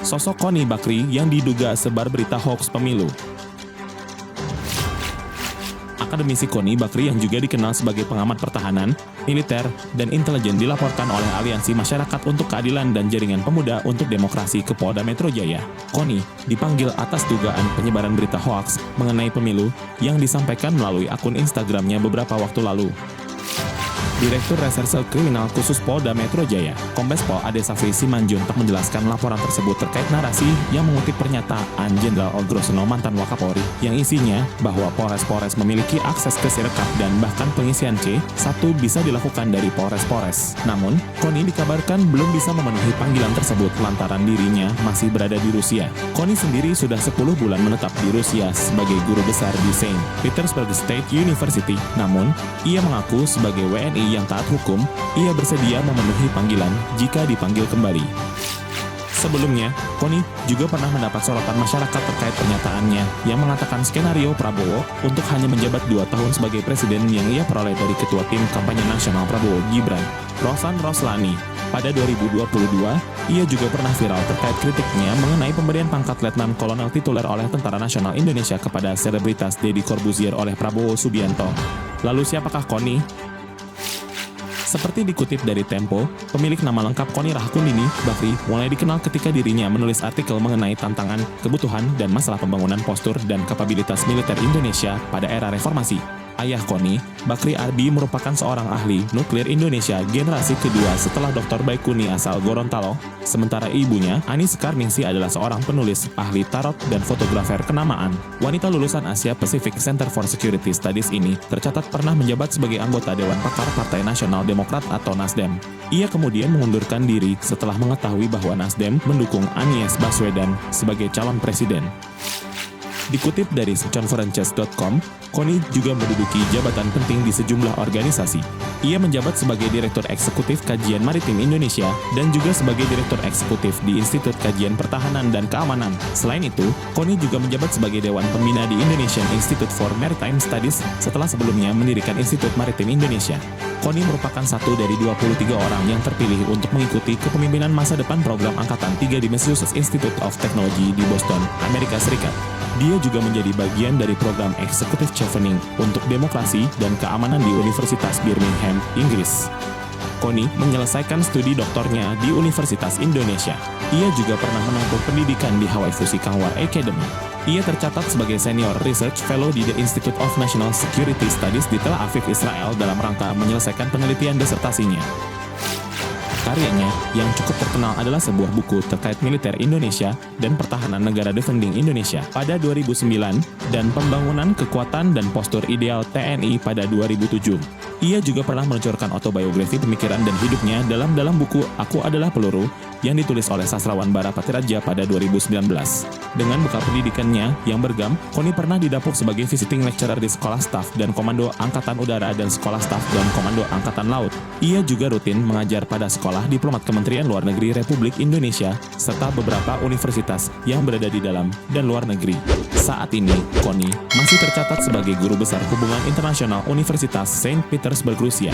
Sosok Qoni Bakri yang diduga sebar berita hoax pemilu. Akademisi Qoni Bakri yang juga dikenal sebagai pengamat pertahanan, militer, dan intelijen dilaporkan oleh Aliansi Masyarakat untuk Keadilan dan Jaringan Pemuda untuk Demokrasi ke Polda Metro Jaya. Qoni dipanggil atas dugaan penyebaran berita hoax mengenai pemilu yang disampaikan melalui akun Instagramnya beberapa waktu lalu. Direktur Reserse Kriminal Khusus Polda Metro Jaya, Kombes Pol Ade Safri Simanjuntak menjelaskan laporan tersebut terkait narasi yang mengutip pernyataan Jenderal Odgrosono mantan Wakapolri yang isinya bahwa Polres-Polres memiliki akses ke Sirekap dan bahkan pengisian C1 bisa dilakukan dari Polres-Polres. Namun, Qoni dikabarkan belum bisa memenuhi panggilan tersebut lantaran dirinya masih berada di Rusia. Qoni sendiri sudah 10 bulan menetap di Rusia sebagai guru besar di Saint Petersburg State University. Namun, ia mengaku sebagai WNI yang taat hukum, ia bersedia memenuhi panggilan jika dipanggil kembali. Sebelumnya, Qoni juga pernah mendapat sorotan masyarakat terkait pernyataannya yang mengatakan skenario Prabowo untuk hanya menjabat 2 tahun sebagai presiden yang ia peroleh dari ketua tim kampanye nasional Prabowo Gibran, Rosan Roslani. Pada 2022, ia juga pernah viral terkait kritiknya mengenai pemberian pangkat Letnan Kolonel tituler oleh Tentara Nasional Indonesia kepada selebritas Deddy Corbuzier oleh Prabowo Subianto. Lalu siapakah Qoni? Seperti dikutip dari Tempo, pemilik nama lengkap Qoni Rahakundini Bakri mulai dikenal ketika dirinya menulis artikel mengenai tantangan, kebutuhan, dan masalah pembangunan postur dan kapabilitas militer Indonesia pada era reformasi. Ayah Qoni, Bakri Arbi merupakan seorang ahli nuklir Indonesia generasi kedua setelah Dr. Baikuni asal Gorontalo, sementara ibunya, Ani Sekarningsi adalah seorang penulis, ahli tarot, dan fotografer kenamaan. Wanita lulusan Asia Pacific Center for Security Studies ini tercatat pernah menjabat sebagai anggota Dewan Pakar Partai Nasional Demokrat atau Nasdem. Ia kemudian mengundurkan diri setelah mengetahui bahwa Nasdem mendukung Anies Baswedan sebagai calon presiden. Dikutip dari conferences.com, Qoni juga menduduki jabatan penting di sejumlah organisasi. Ia menjabat sebagai Direktur Eksekutif Kajian Maritim Indonesia dan juga sebagai Direktur Eksekutif di Institut Kajian Pertahanan dan Keamanan. Selain itu, Qoni juga menjabat sebagai Dewan Pembina di Indonesian Institute for Maritime Studies setelah sebelumnya mendirikan Institut Maritim Indonesia. Qoni merupakan satu dari 23 orang yang terpilih untuk mengikuti kepemimpinan masa depan program Angkatan 3 di Massachusetts Institute of Technology di Boston, Amerika Serikat. Dia juga menjadi bagian dari program Executive Chevening untuk Demokrasi dan Keamanan di Universitas Birmingham, Inggris. Qoni menyelesaikan studi doktornya di Universitas Indonesia. Ia juga pernah menempuh pendidikan di Hawaii Fusi Kanwar Academy. Ia tercatat sebagai Senior Research Fellow di The Institute of National Security Studies di Tel Aviv, Israel dalam rangka menyelesaikan penelitian disertasinya. Karyanya yang cukup terkenal adalah sebuah buku terkait militer Indonesia dan pertahanan negara Defending Indonesia pada 2009 dan pembangunan kekuatan dan postur ideal TNI pada 2007. Ia juga pernah meluncurkan autobiografi pemikiran dan hidupnya dalam buku Aku Adalah Peluru yang ditulis oleh sastrawan Bara Patiraja pada 2019. Dengan bekal pendidikannya yang beragam, Qoni pernah didapuk sebagai visiting lecturer di Sekolah Staf dan Komando Angkatan Udara dan Sekolah Staf dan Komando Angkatan Laut. Ia juga rutin mengajar pada Sekolah Diplomat Kementerian Luar Negeri Republik Indonesia serta beberapa universitas yang berada di dalam dan luar negeri. Saat ini, Qoni masih tercatat sebagai Guru Besar Hubungan Internasional Universitas Saint Petersburg, Rusia.